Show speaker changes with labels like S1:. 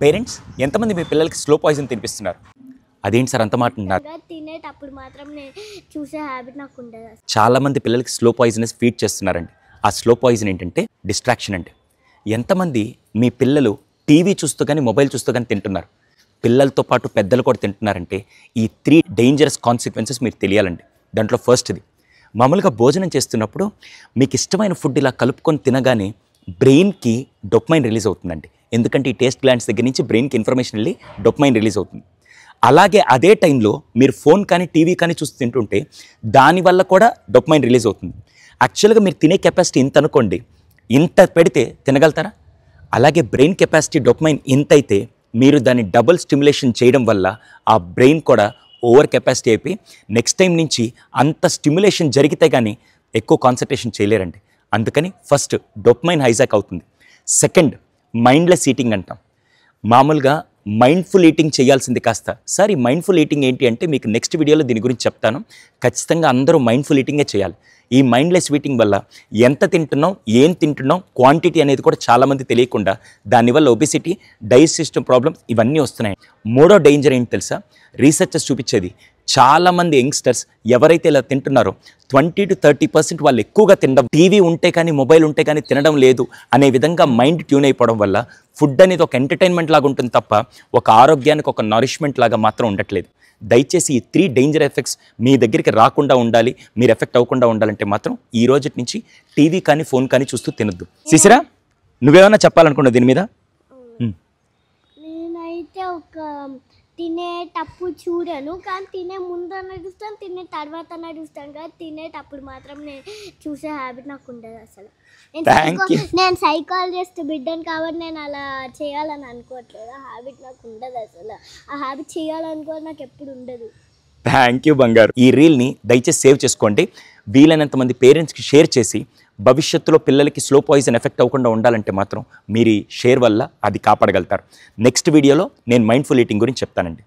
S1: Parents ఎంతమంది మీ పిల్లలకి slow poison తినిపిస్తున్నారు? అదేంటి సార్ అంత మాట అంటున్నారు?
S2: తినేటప్పుడు మాత్రం నేను చూసే హ్యాబిట్ నాకు ఉండదు.
S1: చాలా మంది పిల్లలకి స్లో పాయిజనస్ ఫీడ్ చేస్తున్నారండి. ఆ స్లో పాయిజన్ ఏంటంటే డిస్ట్రాక్షన్ అండి. ఎంతమంది మీ పిల్లలు టీవీ చూస్తూ కానీ మొబైల్ చూస్తూ కానీ తింటున్నారు? పిల్లలతో పాటు పెద్దలు కూడా తింటున్నారంటే ఈ 3 డేంజరస్ కాన్సిక్వెన్సెస్ మీరు తెలియాలండి. దాంట్లో ఫస్ట్ది, మామూలుగా భోజనం చేస్తున్నప్పుడు మీకు ఇష్టమైన ఫుడ్ ఇలా కలుపుకొని తినగానే బ్రెయిన్కి డోపమైన్ రిలీజ్ అవుతుందండి. ఎందుకంటే ఈ టేస్ట్ గ్లాండ్స్ దగ్గర నుంచి బ్రెయిన్కి ఇన్ఫర్మేషన్ వెళ్ళి డోపమైన్ రిలీజ్ అవుతుంది. అలాగే అదే టైంలో మీరు ఫోన్ కానీ టీవీ కానీ చూస్తూ తింటుంటే దానివల్ల కూడా డోపమైన్ రిలీజ్ అవుతుంది. యాక్చువల్గా మీరు తినే కెపాసిటీ ఇంత అనుకోండి, ఇంత పెడితే తినగలుగుతారా? అలాగే బ్రెయిన్ కెపాసిటీ డోపమైన్ ఇంత అయితే మీరు దాన్ని డబుల్ స్టిమ్యులేషన్ చేయడం వల్ల ఆ బ్రెయిన్ కూడా ఓవర్ కెపాసిటీ అయిపోయి నెక్స్ట్ టైం నుంచి అంత స్టిమ్యులేషన్ జరిగితే కానీ ఎక్కువ కాన్సన్ట్రేషన్ చేయలేరండి. అందుకని ఫస్ట్ డోపమైన్ హైజాక్ అవుతుంది. సెకండ్, మైండ్లెస్ ఈటింగ్ అంటాం. మామూలుగా మైండ్ఫుల్ ఈటింగ్ చేయాల్సింది కాస్త సార్ ఈ మైండ్ఫుల్ ఈటింగ్ ఏంటి అంటే మీకు నెక్స్ట్ వీడియోలో దీని గురించి చెప్తాను. ఖచ్చితంగా అందరూ మైండ్ఫుల్ ఈటింగే చేయాలి. ఈ మైండ్లెస్ ఈటింగ్ వల్ల ఎంత తింటున్నాం, ఏం తింటున్నాం, క్వాంటిటీ అనేది కూడా చాలామంది తెలియకుండా దానివల్ల ఒబెసిటీ, డైజెస్టివ్ ప్రాబ్లమ్స్ ఇవన్నీ వస్తున్నాయి. మూడో డేంజర్ ఏంటి తెలుసా? రీసెర్చర్స్ చూపించేది చాలామంది యంగ్స్టర్స్ ఎవరైతే ఇలా తింటున్నారో 20 to 30% వాళ్ళు ఎక్కువగా తినడం, టీవీ ఉంటే కానీ మొబైల్ ఉంటే కానీ తినడం లేదు అనే విధంగా మైండ్ ట్యూన్ అయిపోవడం వల్ల ఫుడ్ అనేది ఒక ఎంటర్టైన్మెంట్ లాగా ఉంటుంది తప్ప ఒక ఆరోగ్యానికి ఒక నరిష్మెంట్ లాగా మాత్రం ఉండట్లేదు. దయచేసి ఈ 3 డేంజర్ ఎఫెక్ట్స్ మీ దగ్గరికి రాకుండా ఉండాలి, మీరు ఎఫెక్ట్ అవ్వకుండా ఉండాలంటే మాత్రం ఈ రోజు నుంచి టీవీ కానీ ఫోన్ కానీ చూస్తూ తినొద్దు. శిశిరా, నువ్వేమన్నా చెప్పాలనుకున్నావు దీని మీద?
S2: నేనైతే ఒక తినేటప్పుడు చూడను, కానీ తినే ముందన్న చూస్తాను, తినే తర్వాత చూస్తాను. కానీ తినేటప్పుడు మాత్రం నేను చూసే హ్యాబిట్ నాకు ఉండదు అసలు. నేను సైకాలజిస్ట్ బిడ్డను కాబట్టి నేను అలా చేయాలని అనుకోవట్లేదు. ఆ హ్యాబిట్ నాకు ఉండదు అసలు. ఆ హ్యాబిట్ చేయాలనుకోవడం నాకు ఎప్పుడు ఉండదు.
S1: థ్యాంక్ యూ బంగారు. ఈ రీల్ని దయచేసి సేవ్ చేసుకోండి. వీలైనంత మంది పేరెంట్స్కి షేర్ చేసి భవిష్యత్తులో పిల్లలకి స్లో పాయిజన్ ఎఫెక్ట్ అవ్వకుండా ఉండాలంటే మాత్రం మీరు ఈ షేర్ వల్ల అది కాపాడగలుగుతారు. నెక్స్ట్ వీడియోలో నేను మైండ్ఫుల్ ఈటింగ్ గురించి చెప్తానండి.